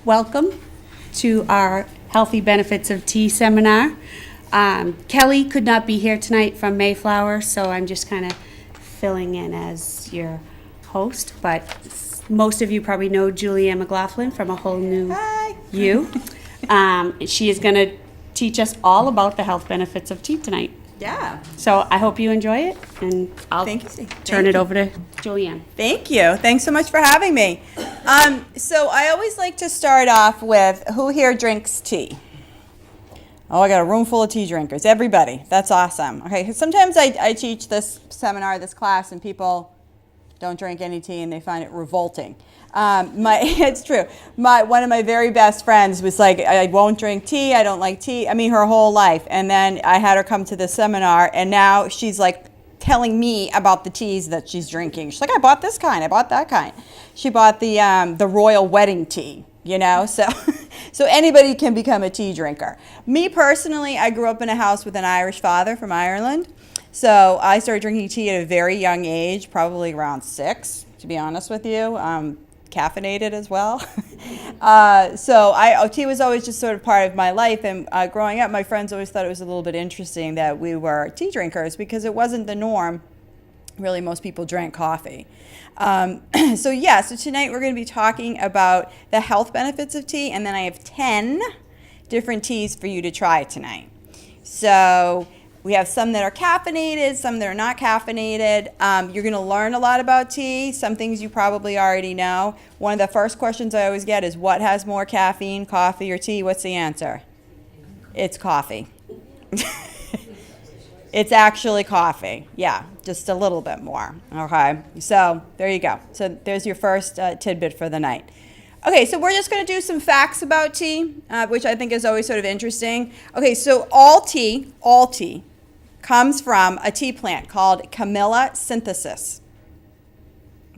Welcome to our Healthy Benefits of Tea seminar. Kelly could not be here tonight from Mayflower, so I'm just kind of filling in as your host. But most of you probably know Julianne McLaughlin from A Whole New You. She is going to teach us all about the health benefits of tea tonight. Yeah. So I hope you enjoy it, and I'll turn it over to Julianne. Thank you. Thanks so much for having me. So I always like to start off with, who here drinks tea? Oh, I got a room full of tea drinkers. Everybody. That's awesome. Okay, 'cause sometimes I teach this seminar, this class, and people don't drink any tea and they find it revolting. It's true. One of my very best friends was like, I won't drink tea, I don't like tea. I mean, her whole life. And then I had her come to this seminar, and now she's like telling me about the teas that she's drinking. She's like, I bought this kind, I bought that kind. She bought the royal wedding tea, you know, so so anybody can become a tea drinker. Me personally, I grew up in a house with an Irish father from Ireland. So I started drinking tea at a very young age, probably around 6, to be honest with you. Caffeinated as well. Tea was always just sort of part of my life. And growing up, my friends always thought it was a little bit interesting that we were tea drinkers because it wasn't the norm. Really, most people drank coffee. So tonight we're going to be talking about the health benefits of tea. And then I have 10 different teas for you to try tonight. So we have some that are caffeinated, some that are not caffeinated. You're going to learn a lot about tea, some things you probably already know. One of the first questions I always get is, what has more caffeine, coffee or tea? What's the answer? It's coffee. It's actually coffee. Yeah, just a little bit more. Okay, so there you go. So there's your first tidbit for the night. Okay, so we're just going to do some facts about tea, which I think is always sort of interesting. Okay, so all tea comes from a tea plant called Camellia sinensis.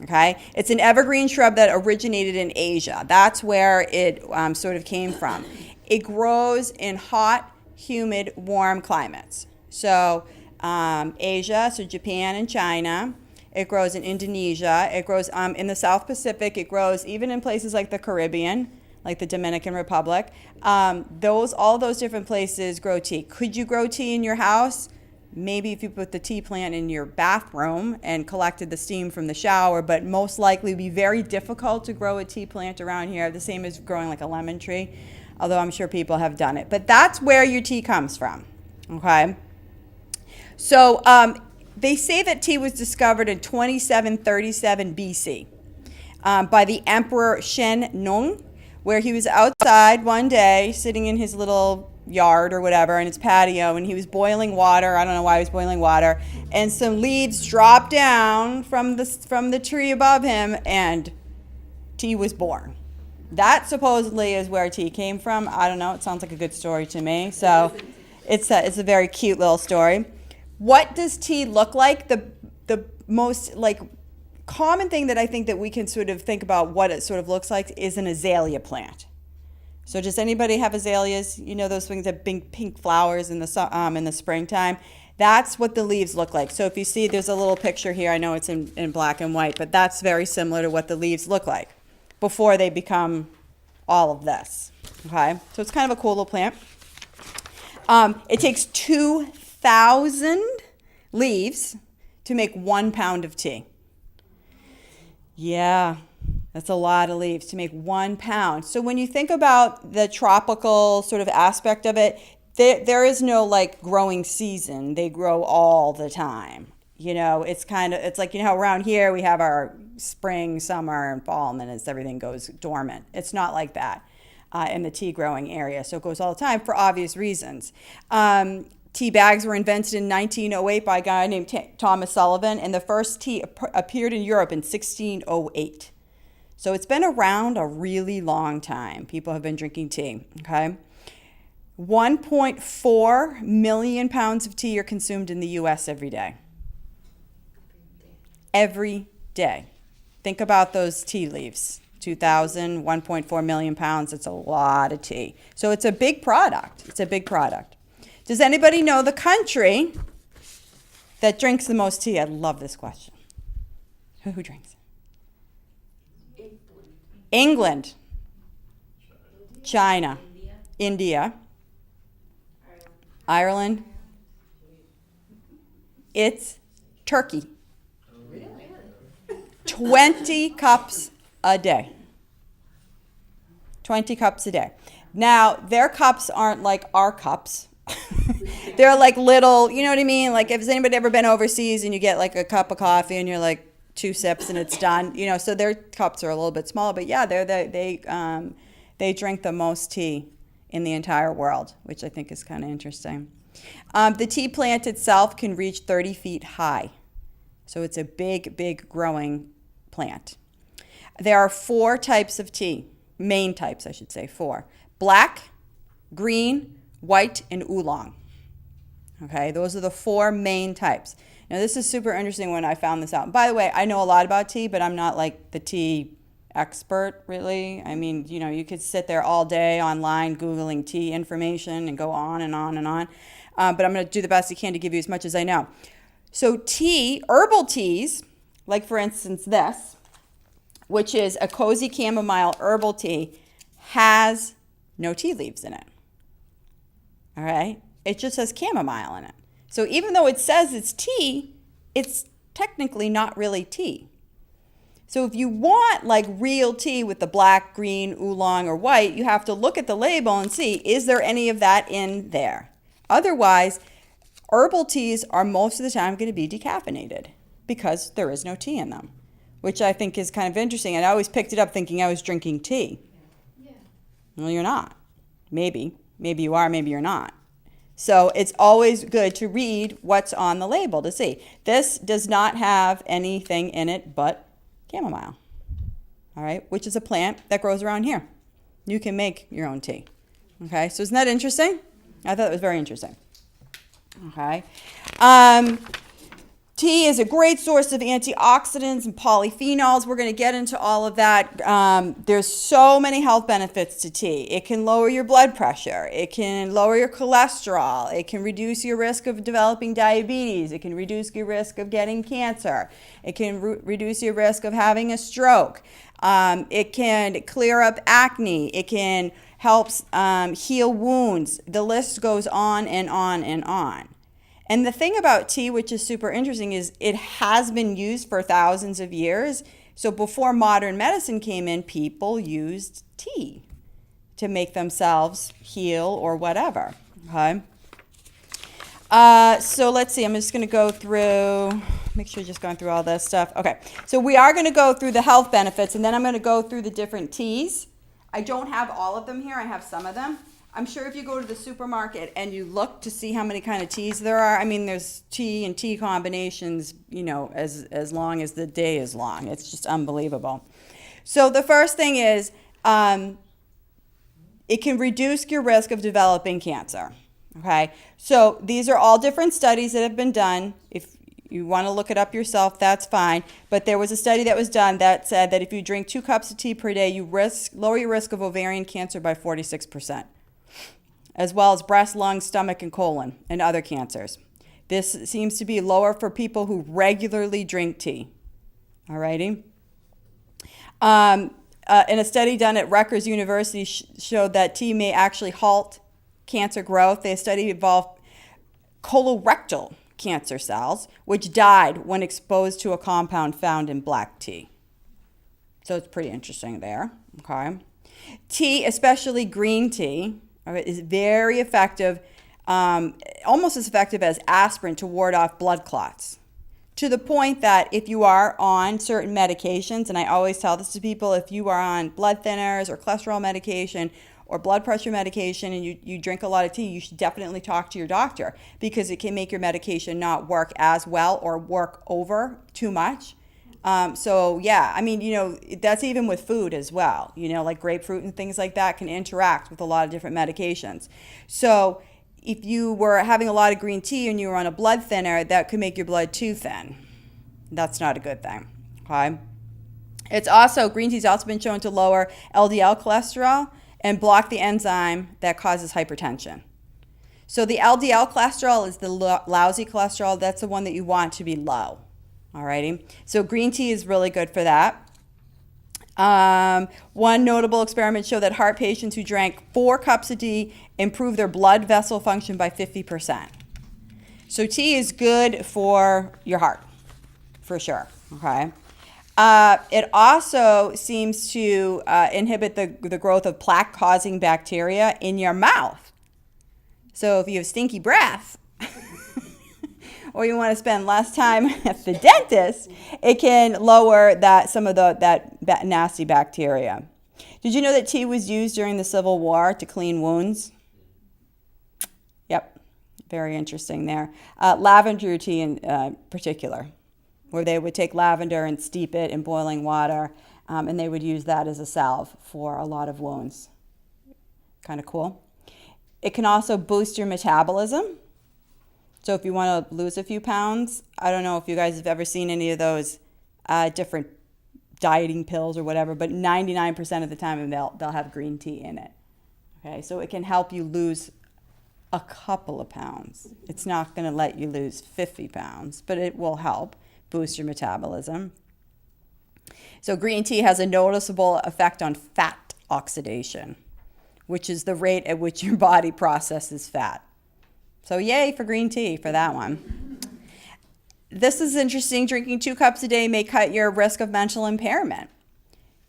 Okay, it's an evergreen shrub that originated in Asia. That's where it sort of came from. It grows in hot, humid, warm climates. So Asia, so Japan and China. It grows in Indonesia. It grows in the South Pacific. It grows even in places like the Caribbean, like the Dominican Republic. All those different places grow tea. Could you grow tea in your house? Maybe if you put the tea plant in your bathroom and collected the steam from the shower, but most likely it would be very difficult to grow a tea plant around here, the same as growing like a lemon tree, although I'm sure people have done it. But that's where your tea comes from, okay? So they say that tea was discovered in 2737 BC by the Emperor Shen Nung, where he was outside one day sitting in his little yard or whatever in his patio, and he was boiling water. I don't know why he was boiling water, and some leaves dropped down from the tree above him, and tea was born. That supposedly is where tea came from. I don't know. It sounds like a good story to me. So it's a very cute little story. What does tea look like? The most common thing that I think that we can sort of think about what it sort of looks like is an azalea plant. So does anybody have azaleas? You know those things that big pink flowers in the springtime? That's what the leaves look like. So if you see, there's a little picture here. I know it's in black and white, but that's very similar to what the leaves look like before they become all of this. Okay, so it's kind of a cool little plant. It takes 2,000 leaves to make 1 pound of tea. Yeah, that's a lot of leaves to make 1 pound. So when you think about the tropical sort of aspect of it, there is no growing season. They grow all the time. You know, it's like, you know, around here we have our spring, summer, and fall, and then everything goes dormant. It's not like that in the tea growing area. So it goes all the time for obvious reasons. Tea bags were invented in 1908 by a guy named Thomas Sullivan, and the first tea appeared in Europe in 1608. So it's been around a really long time. People have been drinking tea, okay? 1.4 million pounds of tea are consumed in the U.S. every day. Every day. Think about those tea leaves. 2,000, 1.4 million pounds. It's a lot of tea. So it's a big product. It's a big product. Does anybody know the country that drinks the most tea? I love this question. Who drinks? England. China, India, Ireland. It's Turkey. 20 cups a day. 20 cups a day. Now, their cups aren't like our cups. They're like little, you know what I mean? Like, if has anybody ever been overseas and you get like a cup of coffee and you're like 2 sips and it's done, you know, so their cups are a little bit smaller, but yeah, they drink the most tea in the entire world, which I think is kind of interesting. The tea plant itself can reach 30 feet high. So it's a big, big growing plant. There are 4 types of tea, main types, I should say, 4. Black, green, white, and oolong. Okay, those are the 4 main types. Now, this is super interesting when I found this out. And by the way, I know a lot about tea, but I'm not like the tea expert, really. I mean, you know, you could sit there all day online Googling tea information and go on and on and on. But I'm going to do the best I can to give you as much as I know. So tea, herbal teas, like for instance this, which is a cozy chamomile herbal tea, has no tea leaves in it. All right? It just has chamomile in it. So even though it says it's tea, it's technically not really tea. So if you want like real tea with the black, green, oolong, or white, you have to look at the label and see, is there any of that in there? Otherwise, herbal teas are most of the time going to be decaffeinated because there is no tea in them, which I think is kind of interesting. And I always picked it up thinking I was drinking tea. Yeah. Well, you're not. Maybe. Maybe you are, maybe you're not. So it's always good to read what's on the label to see. This does not have anything in it but chamomile, all right, which is a plant that grows around here. You can make your own tea. Okay, so isn't that interesting? I thought it was very interesting. Okay. Tea is a great source of antioxidants and polyphenols. We're going to get into all of that. There's so many health benefits to tea. It can lower your blood pressure. It can lower your cholesterol. It can reduce your risk of developing diabetes. It can reduce your risk of getting cancer. It can reduce your risk of having a stroke. It can clear up acne. It can help heal wounds. The list goes on and on and on. And the thing about tea, which is super interesting, is it has been used for thousands of years. So before modern medicine came in, people used tea to make themselves heal or whatever. Okay. So let's see. I'm just going to go through, make sure you're just going through all this stuff. Okay. So we are going to go through the health benefits, and then I'm going to go through the different teas. I don't have all of them here. I have some of them. I'm sure if you go to the supermarket and you look to see how many kind of teas there are, I mean, there's tea and tea combinations, you know, as long as the day is long. It's just unbelievable. So the first thing is it can reduce your risk of developing cancer. Okay, so these are all different studies that have been done. If you want to look it up yourself, that's fine. But there was a study that was done that said that if you drink 2 cups of tea per day, you lower your risk of ovarian cancer by 46%. As well as breast, lung, stomach, and colon, and other cancers. This seems to be lower for people who regularly drink tea. All righty? In a study done at Rutgers University showed that tea may actually halt cancer growth. The study involved colorectal cancer cells, which died when exposed to a compound found in black tea. So it's pretty interesting there. Okay? Tea, especially green tea, is very effective, almost as effective as aspirin to ward off blood clots. To the point that if you are on certain medications, and I always tell this to people, if you are on blood thinners or cholesterol medication or blood pressure medication and you drink a lot of tea, you should definitely talk to your doctor because it can make your medication not work as well or work over too much. So yeah, I mean, you know, that's even with food as well, you know, like grapefruit and things like that can interact with a lot of different medications. So if you were having a lot of green tea and you were on a blood thinner, that could make your blood too thin. That's not a good thing. Okay. Green tea's also been shown to lower LDL cholesterol and block the enzyme that causes hypertension. So the LDL cholesterol is the lousy cholesterol. That's the one that you want to be low. Alrighty, so green tea is really good for that. One notable experiment showed that heart patients who drank 4 cups of tea improved their blood vessel function by 50%. So tea is good for your heart, for sure, okay? It also seems to inhibit the growth of plaque-causing bacteria in your mouth. So if you have stinky breath, or you want to spend less time at the dentist, it can lower some of that nasty bacteria. Did you know that tea was used during the Civil War to clean wounds? Yep, very interesting there. Lavender tea in particular, where they would take lavender and steep it in boiling water, and they would use that as a salve for a lot of wounds. Kind of cool. It can also boost your metabolism. So if you want to lose a few pounds, I don't know if you guys have ever seen any of those different dieting pills or whatever, but 99% of the time they'll have green tea in it. Okay, so it can help you lose a couple of pounds. It's not going to let you lose 50 pounds, but it will help boost your metabolism. So green tea has a noticeable effect on fat oxidation, which is the rate at which your body processes fat. So yay for green tea for that one. This is interesting. Drinking 2 cups a day may cut your risk of mental impairment,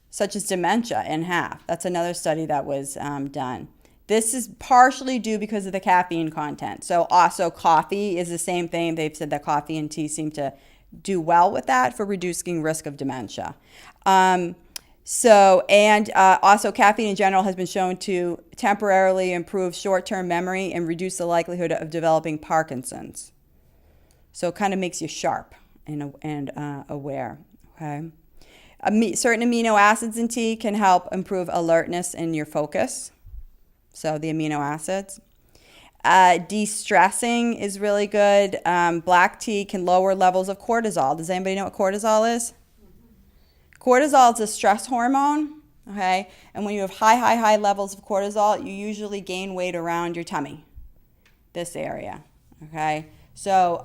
such as dementia, in half. That's another study that was done. This is partially due because of the caffeine content. So also coffee is the same thing. They've said that coffee and tea seem to do well with that for reducing risk of dementia. Also caffeine in general has been shown to temporarily improve short-term memory and reduce the likelihood of developing Parkinson's. So it kind of makes you sharp and aware. Okay. Certain amino acids in tea can help improve alertness and your focus. So the amino acids. De-stressing is really good. Black tea can lower levels of cortisol. Does anybody know what cortisol is? Cortisol is a stress hormone, okay? And when you have high levels of cortisol, you usually gain weight around your tummy, this area, okay? So,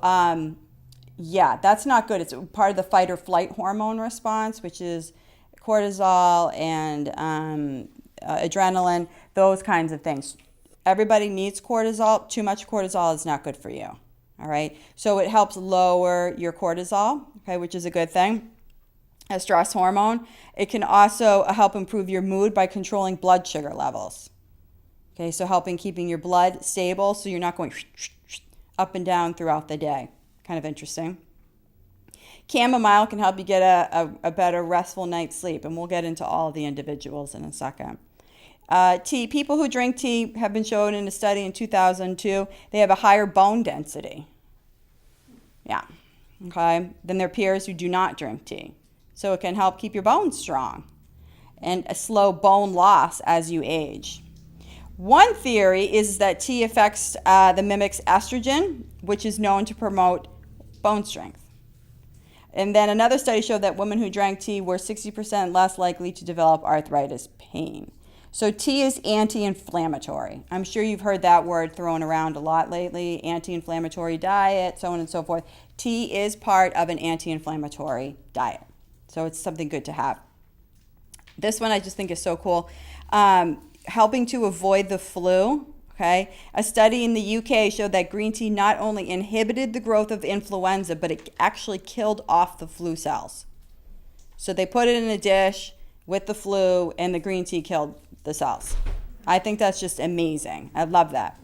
yeah, that's not good. It's part of the fight or flight hormone response, which is cortisol and adrenaline, those kinds of things. Everybody needs cortisol. Too much cortisol is not good for you, all right? So it helps lower your cortisol, okay, which is a good thing. A stress hormone. It can also help improve your mood by controlling blood sugar levels. Okay, so helping keeping your blood stable so you're not going up and down throughout the day. Kind of interesting. Chamomile can help you get a better restful night's sleep, and we'll get into all of the individuals in a second. Tea. People who drink tea have been shown in a study in 2002, they have a higher bone density. Yeah, okay, than their peers who do not drink tea. So it can help keep your bones strong and slow bone loss as you age. One theory is that tea affects the mimics estrogen, which is known to promote bone strength. And then another study showed that women who drank tea were 60% less likely to develop arthritis pain. So tea is anti-inflammatory. I'm sure you've heard that word thrown around a lot lately, anti-inflammatory diet, so on and so forth. Tea is part of an anti-inflammatory diet. So it's something good to have. This one I just think is so cool. Helping to avoid the flu, okay? A study in the UK showed that green tea not only inhibited the growth of influenza, but it actually killed off the flu cells. So they put it in a dish with the flu, and the green tea killed the cells. I think that's just amazing. I love that.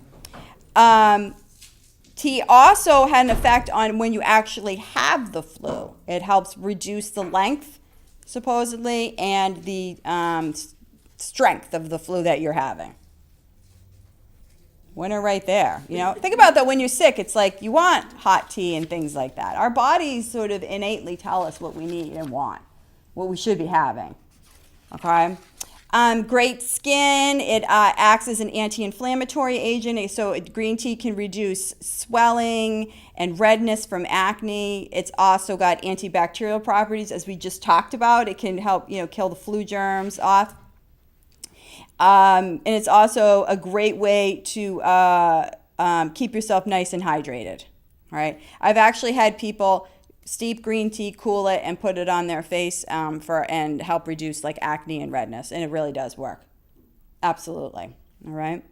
Tea also had an effect on when you actually have the flu. It helps reduce the length, supposedly, and the strength of the flu that you're having. Winner right there. You know, think about that when you're sick. It's like you want hot tea and things like that. Our bodies sort of innately tell us what we need and want, what we should be having. Okay? Great skin. It acts as an anti-inflammatory agent. So green tea can reduce swelling and redness from acne. It's also got antibacterial properties, as we just talked about. It can help, kill the flu germs off. And it's also a great way to keep yourself nice and hydrated. All right. I've actually had people steep green tea, cool it, and put it on their face and help reduce like acne and redness. And it really does work. Absolutely. All right.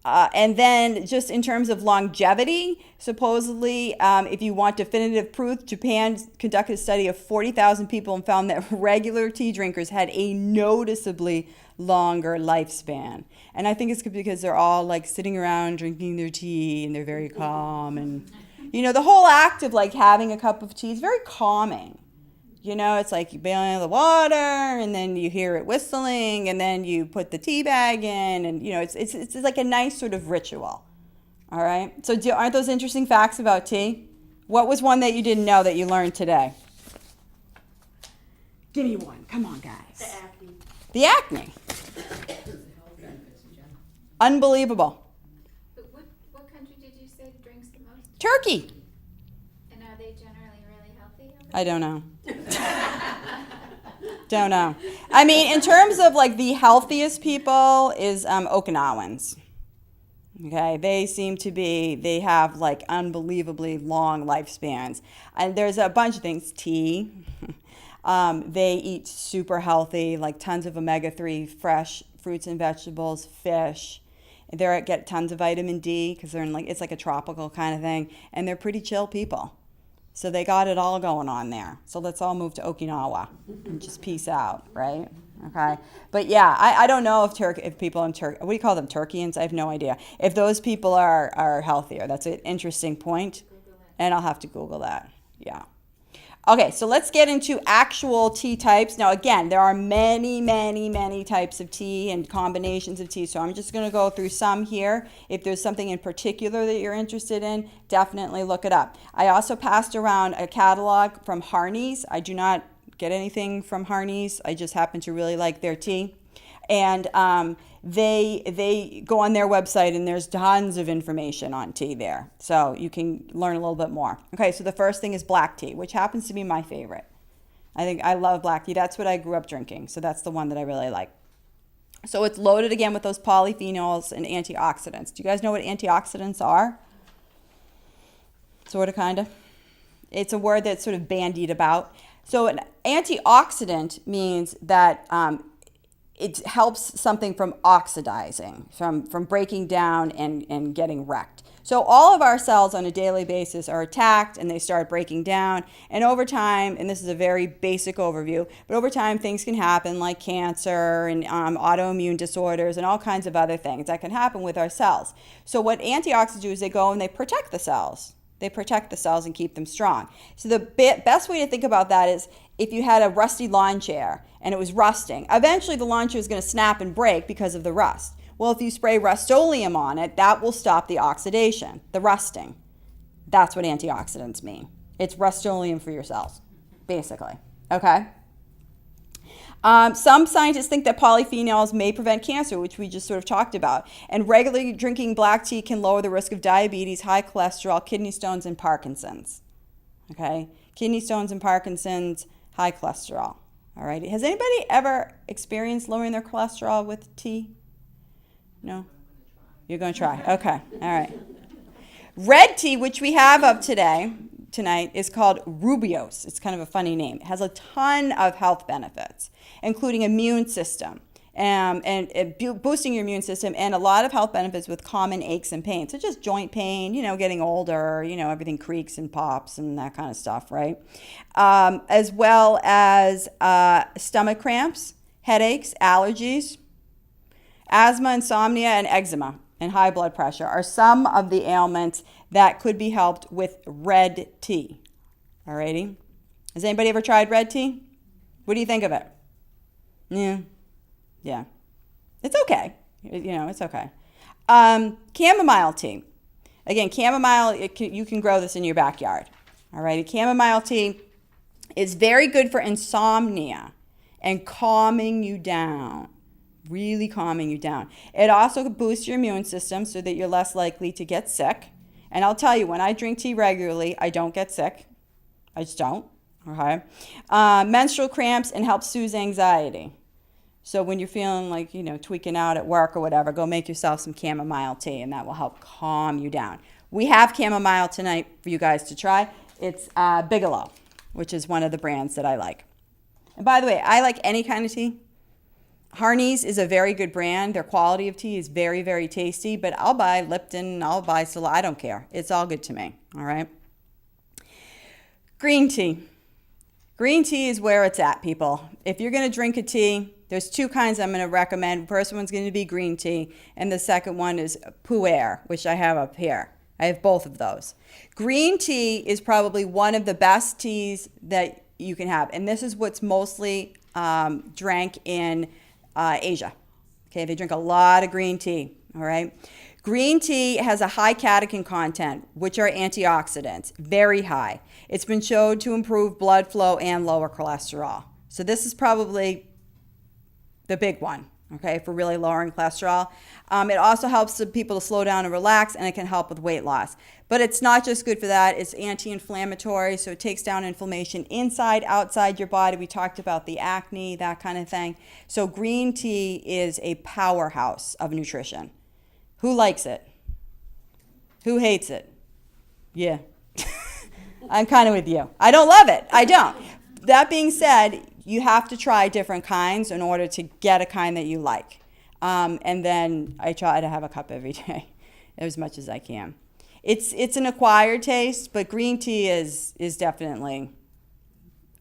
And then just in terms of longevity, supposedly, if you want definitive proof, Japan conducted a study of 40,000 people and found that regular tea drinkers had a noticeably longer lifespan. And I think it's because they're all like sitting around drinking their tea and they're very calm. And, the whole act of like having a cup of tea is very calming. It's like you bail out the water and then you hear it whistling and then you put the tea bag in and, it's like a nice sort of ritual. All right. So aren't those interesting facts about tea? What was one that you didn't know that you learned today? Give me one. Come on, guys. The acne. Unbelievable. What country did you say drinks the most? Turkey. And are they generally really healthy? I don't know. Don't know. I mean, in terms of like the healthiest people is Okinawans. Okay, they have like unbelievably long lifespans. And there's a bunch of things. Tea. They eat super healthy, like tons of omega-3 fresh fruits and vegetables, fish. They get tons of vitamin D because it's like a tropical kind of thing. And they're pretty chill people. So they got it all going on there. So let's all move to Okinawa and just peace out, right? Okay. But yeah, I don't know if people in Turkey, what do you call them, Turkians? I have no idea. If those people are healthier. That's an interesting point. And I'll have to Google that. Yeah. Okay, so let's get into actual tea types. Now, again, there are many, many, many types of tea and combinations of tea. So I'm just going to go through some here. If there's something in particular that you're interested in, definitely look it up. I also passed around a catalog from Harney's. I do not get anything from Harney's. I just happen to really like their tea. And they go on their website and there's tons of information on tea there. So you can learn a little bit more. Okay, so the first thing is black tea, which happens to be my favorite. I love black tea. That's what I grew up drinking. So that's the one that I really like. So it's loaded again with those polyphenols and antioxidants. Do you guys know what antioxidants are? Sort of, kind of. It's a word that's sort of bandied about. So an antioxidant means that it helps something from oxidizing, from breaking down and getting wrecked. So all of our cells on a daily basis are attacked and they start breaking down. And over time, and this is a very basic overview, but over time things can happen like cancer and autoimmune disorders and all kinds of other things that can happen with our cells. So what antioxidants do is they go and they protect the cells. They protect the cells and keep them strong. So the best way to think about that is if you had a rusty lawn chair and it was rusting, eventually the lawn chair is going to snap and break because of the rust. Well, if you spray Rust-Oleum on it, that will stop the oxidation, the rusting. That's what antioxidants mean. It's Rust-Oleum for your cells, basically. Okay? Some scientists think that polyphenols may prevent cancer, which we just sort of talked about. And regularly drinking black tea can lower the risk of diabetes, high cholesterol, kidney stones, and Parkinson's. Okay? Kidney stones and Parkinson's, high cholesterol. All right? Has anybody ever experienced lowering their cholesterol with tea? No? You're going to try. Okay. All right. Red tea, which we have of tonight, is called Rubios. It's kind of a funny name. It has a ton of health benefits, including immune system and boosting your immune system, and a lot of health benefits with common aches and pains. So just joint pain, getting older, everything creaks and pops and that kind of stuff, right? As well as stomach cramps, headaches, allergies, asthma, insomnia, and eczema, and high blood pressure are some of the ailments that could be helped with red tea. Alrighty? Has anybody ever tried red tea? What do you think of it? Yeah. It's okay. It's okay. Chamomile tea. Again, chamomile, you can grow this in your backyard. Alrighty? Chamomile tea is very good for insomnia and calming you down. Really calming you down. It also boosts your immune system so that you're less likely to get sick. And I'll tell you, when I drink tea regularly, I don't get sick. I just don't. Okay. Menstrual cramps and helps soothe anxiety. So when you're feeling like, tweaking out at work or whatever, go make yourself some chamomile tea and that will help calm you down. We have chamomile tonight for you guys to try. It's Bigelow, which is one of the brands that I like. And by the way, I like any kind of tea. Harney's is a very good brand. Their quality of tea is very, very tasty, but I'll buy Lipton, I'll buy Ceylon. I don't care. It's all good to me, all right? Green tea. Green tea is where it's at, people. If you're going to drink a tea, there's two kinds I'm going to recommend. The first one's going to be green tea, and the second one is pu'er, which I have up here. I have both of those. Green tea is probably one of the best teas that you can have, and this is what's mostly drank in Asia. Okay, they drink a lot of green tea, all right? Green tea has a high catechin content, which are antioxidants, very high. It's been shown to improve blood flow and lower cholesterol. So this is probably the big one, okay, for really lowering cholesterol. It also helps the people to slow down and relax, and it can help with weight loss. But it's not just good for that. It's anti-inflammatory, so it takes down inflammation inside, outside your body. We talked about the acne, that kind of thing. So green tea is a powerhouse of nutrition. Who likes it? Who hates it? Yeah. I'm kind of with you. I don't love it. I don't. That being said, you have to try different kinds in order to get a kind that you like. And then I try to have a cup every day, as much as I can. It's an acquired taste, but green tea is definitely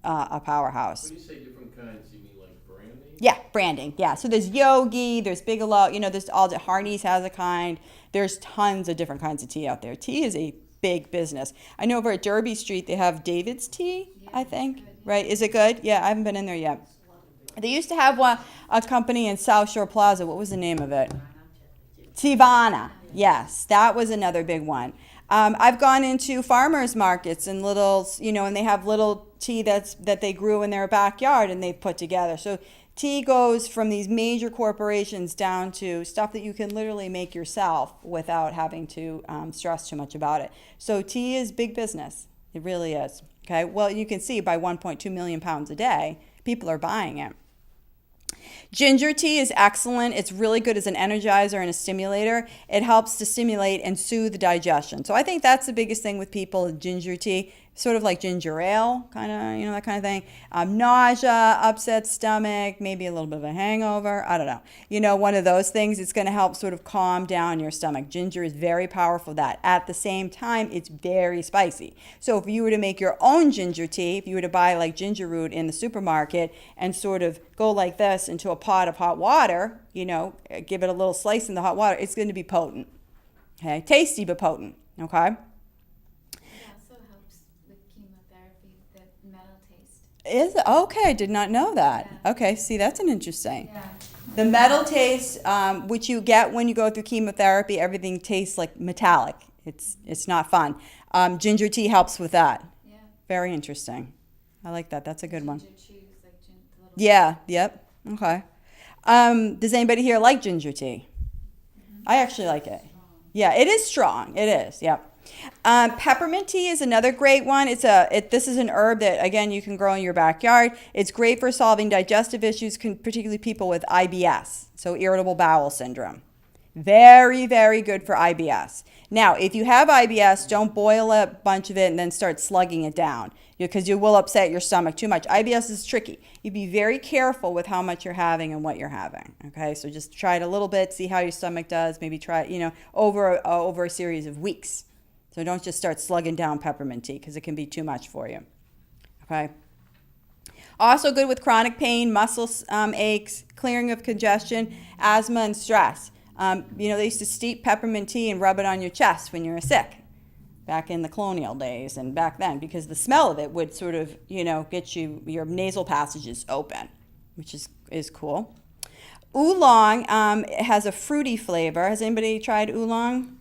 a powerhouse. When you say different kinds, you mean like branding? Yeah, branding. Yeah. So there's Yogi, there's Bigelow. There's all the Harney's has a kind. There's tons of different kinds of tea out there. Tea is a big business. I know over at Derby Street they have David's Tea. I think. Right? Is it good? Yeah, I haven't been in there yet. They used to have a company in South Shore Plaza. What was the name of it? Tivana. Yes, that was another big one. I've gone into farmers markets and and they have little tea that they grew in their backyard and they've put together. So tea goes from these major corporations down to stuff that you can literally make yourself without having to stress too much about it. So tea is big business. It really is. Okay. Well, you can see by 1.2 million pounds a day, people are buying it. Ginger tea is excellent. It's really good as an energizer and a stimulator. It helps to stimulate and soothe digestion. So I think that's the biggest thing with people, ginger tea, sort of like ginger ale, kind of, that kind of thing. Nausea, upset stomach, maybe a little bit of a hangover. I don't know. One of those things. It's going to help sort of calm down your stomach. Ginger is very powerful for that. At the same time, it's very spicy. So if you were to make your own ginger tea, if you were to buy like ginger root in the supermarket and sort of go like this into a pot of hot water, give it a little slice in the hot water, it's going to be potent. Okay, tasty but potent. Okay. Is it? Okay, did not know that. Yeah. Okay, see, that's an interesting. Yeah. The metal taste, which you get when you go through chemotherapy, everything tastes like metallic. It's not fun. Ginger tea helps with that. Yeah. Very interesting. I like that. That's a good one. Chews, like yeah. Yep. Okay. Does anybody here like ginger tea? Mm-hmm. I actually like it. Yeah, it is strong. It is. Yep. Peppermint tea is another great one. This is an herb that, again, you can grow in your backyard. It's great for solving digestive issues, particularly people with IBS, so irritable bowel syndrome. Very, very good for IBS. Now, if you have IBS, don't boil a bunch of it and then start slugging it down because you will upset your stomach too much. IBS is tricky. You be very careful with how much you're having and what you're having. Okay, so just try it a little bit, see how your stomach does. Maybe try it, over a series of weeks. So don't just start slugging down peppermint tea because it can be too much for you. Okay. Also good with chronic pain, muscle aches, clearing of congestion, asthma, and stress. They used to steep peppermint tea and rub it on your chest when you were sick back in the colonial days and back then because the smell of it would sort of, get your nasal passages open, which is cool. Oolong has a fruity flavor. Has anybody tried oolong?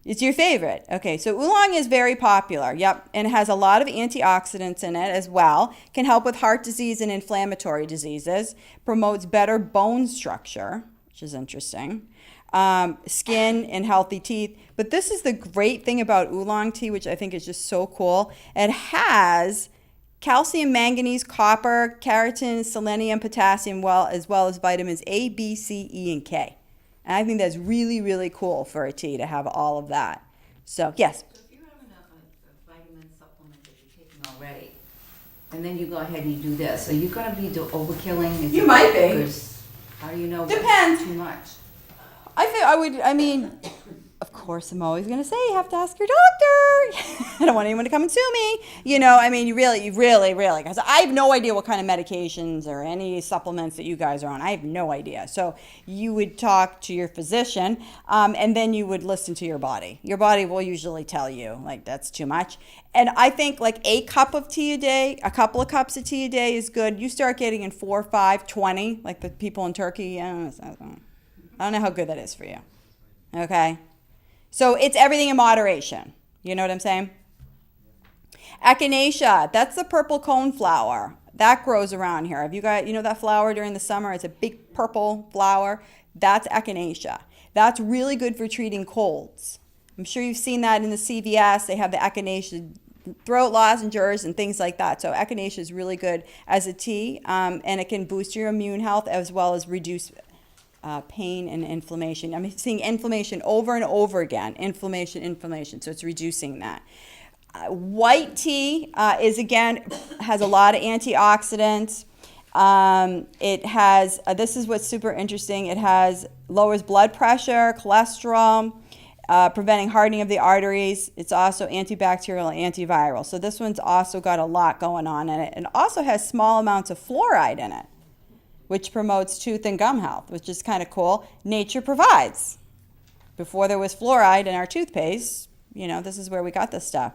It's your favorite. Okay, so oolong is very popular. Yep, and it has a lot of antioxidants in it as well. Can help with heart disease and inflammatory diseases. Promotes better bone structure, which is interesting. Skin and healthy teeth. But this is the great thing about oolong tea, which I think is just so cool. It has calcium, manganese, copper, keratin, selenium, potassium, as well as vitamins A, B, C, E, and K. And I think that's really, really cool for a tea to have all of that. So, yes? So if you're having a vitamin supplement and then you go ahead and you do this. So you're gonna be overkilling? Is You it- might be. because how do you know Depends. what's too much? Of course, I'm always going to say you have to ask your doctor. I don't want anyone to come and sue me. You really, because I have no idea what kind of medications or any supplements that you guys are on. I have no idea. So you would talk to your physician, and then you would listen to your body. Your body will usually tell you, like, that's too much. And I think, like, a cup of tea a day, a couple of cups of tea a day is good. You start getting in 4, 5, 20, like the people in Turkey. I don't know how good that is for you. Okay? So it's everything in moderation. You know what I'm saying? Echinacea, that's the purple cone flower. That grows around here. Have you got, that flower during the summer? It's a big purple flower. That's echinacea. That's really good for treating colds. I'm sure you've seen that in the CVS. They have the echinacea throat lozenges and things like that. So echinacea is really good as a tea, and it can boost your immune health as well as reduce pain and inflammation. I'm seeing inflammation over and over again. Inflammation. So it's reducing that. White tea has a lot of antioxidants. It has, this is what's super interesting. It lowers blood pressure, cholesterol, preventing hardening of the arteries. It's also antibacterial and antiviral. So this one's also got a lot going on in it. And also has small amounts of fluoride in it, which promotes tooth and gum health, which is kind of cool. Nature provides. Before there was fluoride in our toothpaste, this is where we got this stuff.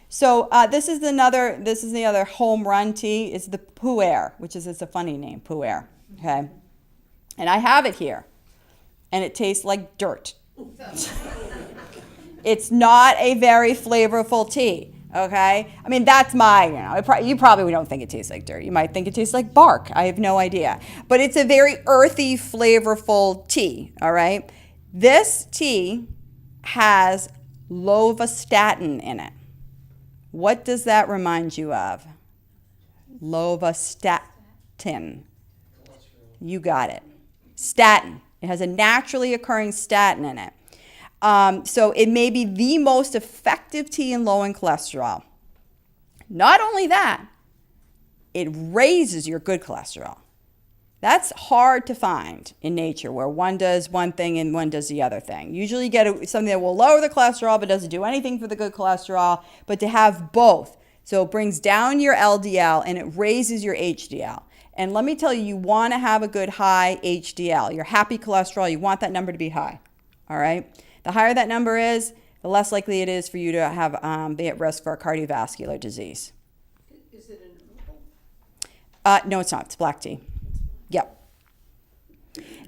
So this is the other home run tea. It's the Pu'er, it's a funny name, Pu'er. Okay, and I have it here, and it tastes like dirt. It's not a very flavorful tea. Okay, I mean, that's you probably don't think it tastes like dirt. You might think it tastes like bark. I have no idea. But it's a very earthy, flavorful tea, all right? This tea has lovastatin in it. What does that remind you of? Lovastatin. You got it. Statin. It has a naturally occurring statin in it. So it may be the most effective tea in lowering cholesterol. Not only that, it raises your good cholesterol. That's hard to find in nature, where one does one thing and one does the other thing. Usually you get something that will lower the cholesterol but doesn't do anything for the good cholesterol, but to have both. So it brings down your LDL and it raises your HDL. And let me tell you, you want to have a good high HDL. Your happy cholesterol, you want that number to be high. All right? The higher that number is, the less likely it is for you to have be at risk for a cardiovascular disease. Is it an herbal? No, it's not. It's black tea. Yep.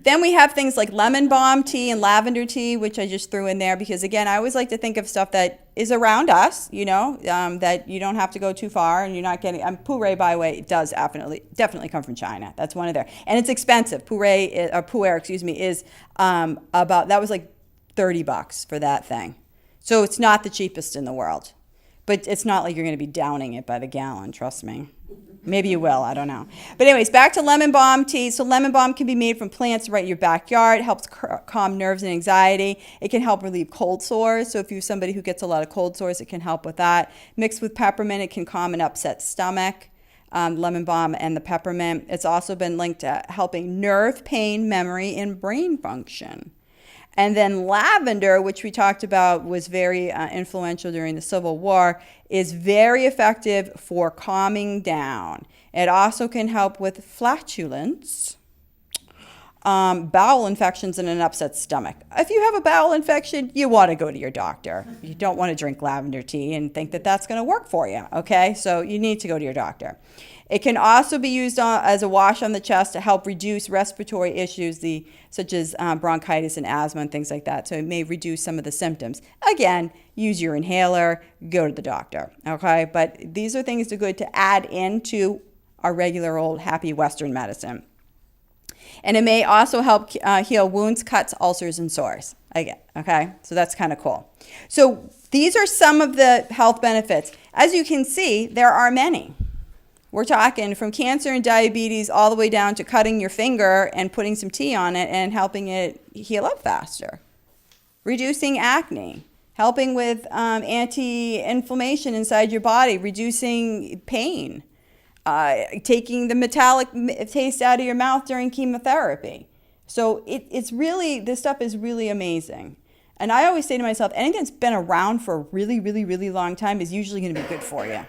Then we have things like lemon balm tea and lavender tea, which I just threw in there because, again, I always like to think of stuff that is around us, that you don't have to go too far and you're not getting. Pu'er, by the way, does definitely come from China. That's one of their, and it's expensive. Pu'er, is about, that was like $30 for that thing. So it's not the cheapest in the world, but it's not like you're going to be downing it by the gallon, trust me. Maybe you will, I don't know. But anyways, back to lemon balm tea. So lemon balm can be made from plants right in your backyard. It helps calm nerves and anxiety. It can help relieve cold sores. So if you're somebody who gets a lot of cold sores, it can help with that. Mixed with peppermint, it can calm an upset stomach. Lemon balm and the peppermint. It's also been linked to helping nerve pain, memory, and brain function. And then lavender, which we talked about was very influential during the Civil War, is very effective for calming down. It also can help with flatulence, bowel infections, and an upset stomach. If you have a bowel infection, you want to go to your doctor. You don't want to drink lavender tea and think that that's going to work for you, okay? So you need to go to your doctor. It can also be used as a wash on the chest to help reduce respiratory issues, such as bronchitis and asthma and things like that. So it may reduce some of the symptoms. Again, use your inhaler, go to the doctor, okay? But these are things that are good to add into our regular old happy Western medicine. And it may also help heal wounds, cuts, ulcers, and sores. Again, okay? So that's kind of cool. So these are some of the health benefits. As you can see, there are many. We're talking from cancer and diabetes all the way down to cutting your finger and putting some tea on it and helping it heal up faster. Reducing acne, helping with anti-inflammation inside your body, reducing pain, taking the metallic taste out of your mouth during chemotherapy. So it's really, this stuff is really amazing. And I always say to myself, anything that's been around for a really, really, really long time is usually going to be good for you.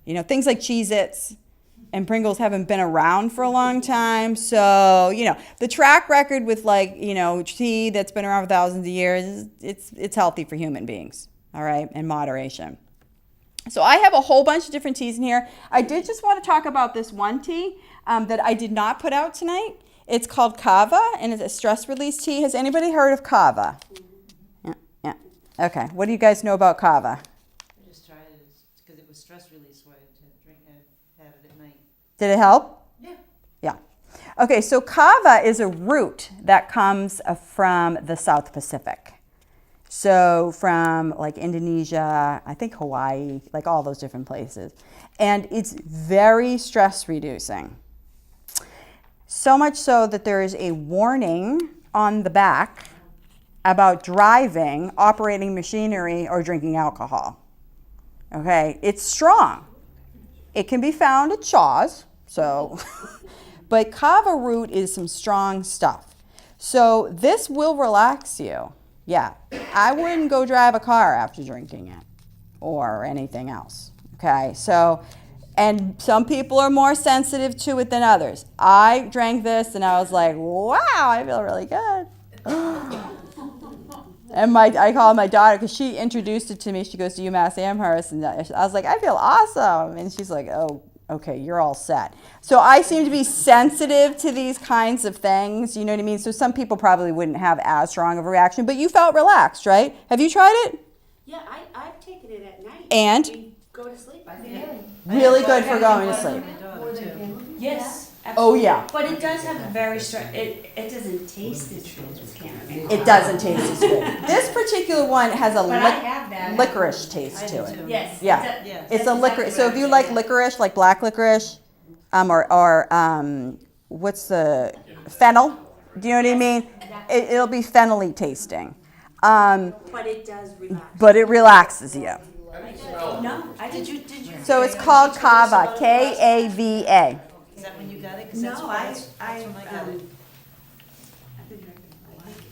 You know, things like Cheez-Its and Pringles haven't been around for a long time. So, you know, the track record with, like, you know, tea that's been around for thousands of years, it's healthy for human beings, all right, in moderation. So I have a whole bunch of different teas in here. I did just want to talk about this one tea that I did not put out tonight. It's called Kava, and it's a stress release tea. Has anybody heard of Kava? Yeah. Okay. What do you guys know about Kava? I just tried it because it was stress release, so I had it at night. Did it help? Yeah. Yeah. Okay, so Kava is a root that comes from the South Pacific. So from like Indonesia, I think Hawaii, like all those different places. And it's very stress reducing. So much so that there is a warning on the back about driving, operating machinery, or drinking alcohol. Okay, it's strong. It can be found at Shaw's, so, but Kava root is some strong stuff. So this will relax you. Yeah, I wouldn't go drive a car after drinking it or anything else. Okay, so, and some people are more sensitive to it than others. I drank this and I was like, wow, I feel really good. And I called my daughter because she introduced it to me. She goes to UMass Amherst, and I was like, I feel awesome. And she's like, oh, okay, you're all set. So I seem to be sensitive to these kinds of things, you know what I mean? So some people probably wouldn't have as strong of a reaction, but you felt relaxed, right? Have you tried it? Yeah, I've taken it at night. And? We go to sleep. I think Really good for going to sleep. Yes. Oh, yeah. But it does have a very strong, it doesn't taste as good as chamomile. It doesn't taste as good. This particular one has a But I have that. licorice taste to it. Yes. Yeah. Yes. It's a licorice. So if you like licorice, like black licorice, or what's the fennel? Do you know what I mean? It'll be fennel-y tasting. But it does relax. But it relaxes you. No, did you? So it's called Kava, Kava. Is that when you got it? 'Cause No, that's when I got it.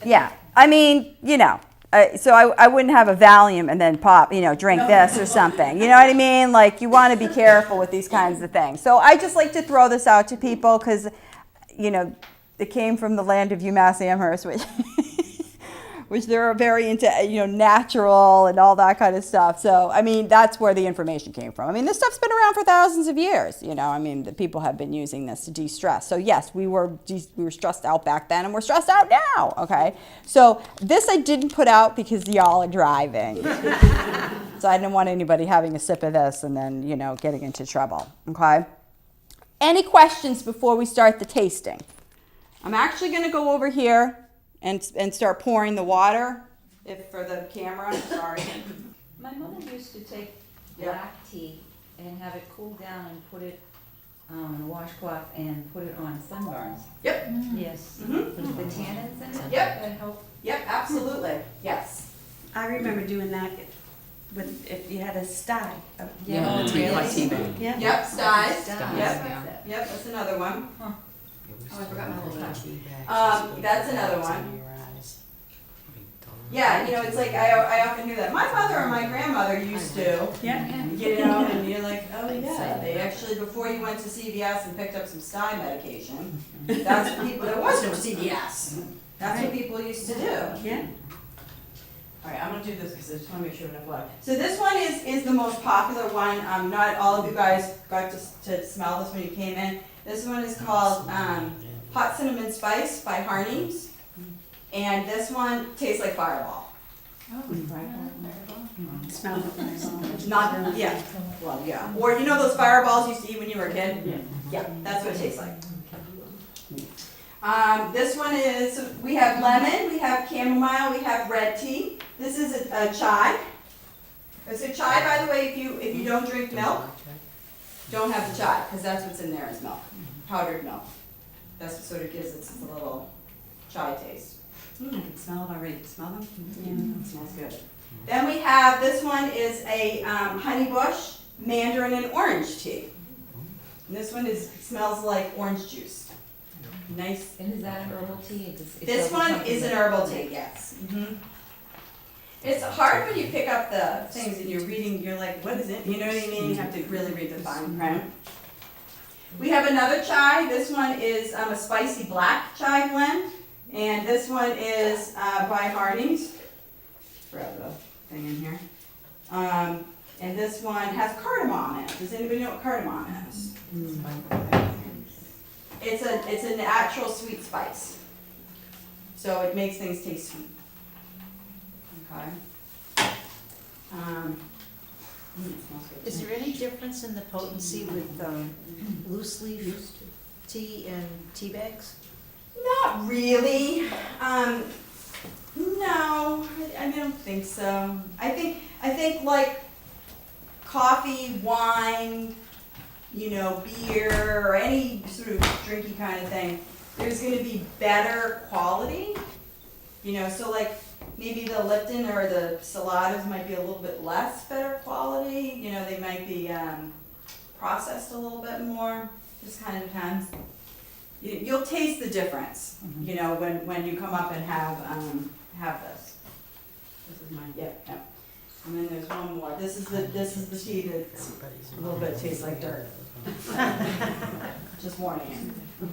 Yeah. I mean, you know, so I wouldn't have a Valium and then drink this or something. You know what I mean? Like, you want to be careful with these kinds of things. So I just like to throw this out to people because, you know, it came from the land of UMass Amherst, which they're very into, you know, natural and all that kind of stuff. So, I mean, that's where the information came from. I mean, this stuff's been around for thousands of years, you know. I mean, the people have been using this to de-stress. So, yes, we were stressed out back then, and we're stressed out now, okay? So, this I didn't put out because y'all are driving. So, I didn't want anybody having a sip of this and then, you know, getting into trouble, okay? Any questions before we start the tasting? I'm actually going to go over here and start pouring the water, if for the camera, sorry. My mother used to take black tea and have it cool down and put it on a washcloth and put it on sunburns. Yep. Yes. Mhm. The tannins in it? Yep. That help. Yep, absolutely, yes. I remember doing that with, if you had a sty. Yeah. Hot tea bag. Yeah. Yep, styes, Styes, yep, yep, that's another one. Oh, I forgot my little touch. That's another one. Yeah, you know, it's like, I often hear that. My mother and my grandmother used to. Yeah. You know, and you're like, oh yeah, they actually, before you went to CVS and picked up some sty medication, that's what people, there was no CVS. That's what people used to do. Yeah. All right, I'm gonna do this because I just wanna make sure enough water. So this one is the most popular one. Not all of you guys got to smell this when you came in. This one is called Hot Cinnamon Spice by Harney's. And this one tastes like Fireball. Smell the fireball. Not, yeah, well, yeah. Or you know those Fireballs you used to eat when you were a kid? Yeah, that's what it tastes like. This one is, we have lemon, we have chamomile, we have red tea. This is a chai. So chai, by the way, if you don't drink milk, don't have the chai, because that's what's in there is milk, powdered milk. That's what sort of gives it a little chai taste. I can smell it already. Smell them? Yeah, it smells good. Then we have, this one is a honey bush, mandarin, and orange tea. And this one smells like orange juice. Nice. And is that an herbal tea? It This doesn't one come is from an the- herbal tea, yes. It's hard when you pick up the things and you're reading, you're like, what is it? You know what I mean? You have to really read the fine print. We have another chai. This one is a spicy black chai blend. And this one is by Hardee's. Grab the thing in here. And this one has cardamom in it. Does anybody know what cardamom is? It's a natural sweet spice. So it makes things taste sweet. Okay. It smells good Is too. there any difference in the potency with loose leaf tea and tea bags? Not really. No, I don't think so. I think like coffee, wine, beer, or any sort of drinky kind of thing, there's gonna be better quality. So like maybe the Lipton or the Saladas might be a little bit less better quality. They might be processed a little bit more. Just kind of depends. You'll taste the difference, when you come up and have this. This is mine. Yep. And then there's one more. This is the tea that a little bit tastes like dirt. Just warning you.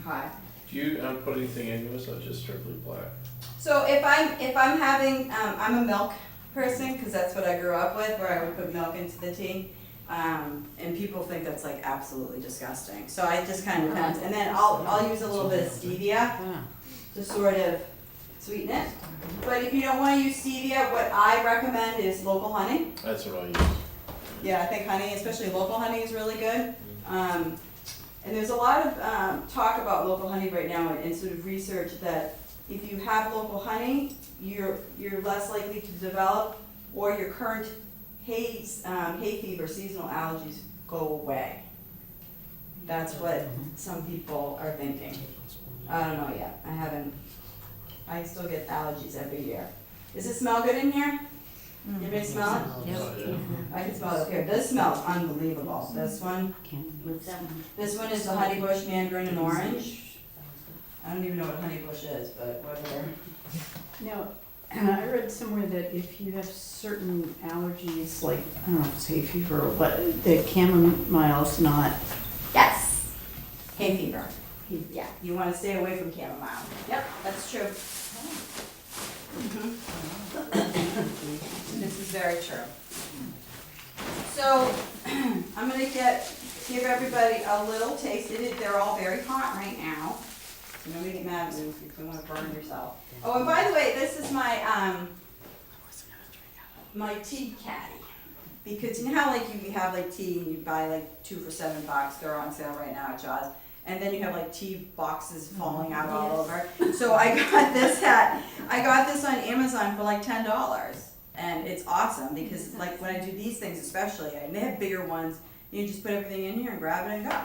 Okay. Do you put anything into this, or just strictly black? So if I'm having, I'm a milk person, because that's what I grew up with, where I would put milk into the tea. And people think that's like absolutely disgusting. So I just kind of depends. And then I'll use a little bit of stevia to sort of sweeten it. But if you don't want to use stevia, what I recommend is local honey. That's what I use. Yeah, I think honey, especially local honey, is really good. And there's a lot of talk about local honey right now and sort of research that if you have local honey, you're less likely to develop, or your current hay fever, seasonal allergies go away. That's what some people are thinking. I don't know yet. I still get allergies every year. Does it smell good in here? Anybody smell it? Yeah. I can smell it up here. This smells unbelievable. This one is the honey bush, mandarin, and orange. I don't even know what honey bush is, but whatever. Now, I read somewhere that if you have certain allergies, like, I don't know if it's hay fever or what, the chamomile's not. Yes. Hay fever. Yeah, you want to stay away from chamomile. Yep, that's true. This is very true. So, I'm gonna give everybody a little taste. They're all very hot right now. So nobody get mad at me if you don't want to burn yourself. Oh, and by the way, this is my my tea caddy. Because you know how like you have like tea and you buy like 2 for $7, they're on sale right now at Jaws. And then you have like tea boxes falling out all over. So I got this on Amazon for like $10. And it's awesome because like when I do these things especially, and they have bigger ones, you just put everything in here and grab it and go.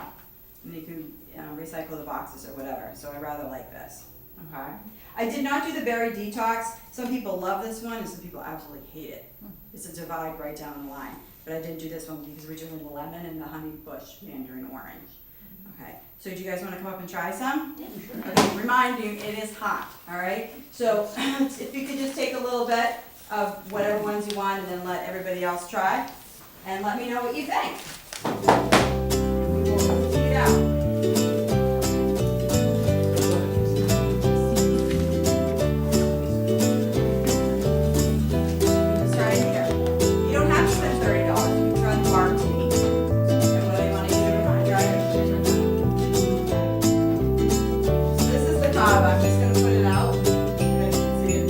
And you can recycle the boxes or whatever. So I rather like this. Okay. I did not do the berry detox. Some people love this one and some people absolutely hate it. It's a divide right down the line. But I didn't do this one because we're doing the lemon and the honey bush mandarin orange. Okay. So do you guys want to come up and try some? Yeah, sure. Okay, remind you, it is hot, all right? So if you could just take a little bit of whatever ones you want and then let everybody else try. And let me know what you think. We will see it out. Just try it here. You don't have to spend $30. You can try the bar tea. And what I want to do is try it. This is the cob. I'm just going to put it out. You guys can see it.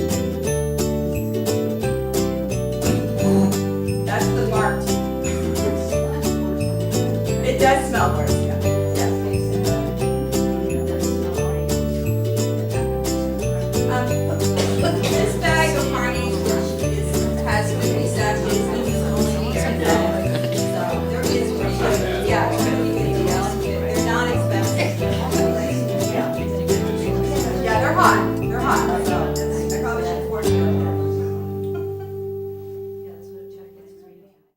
That's the bark tea. It does smell worse.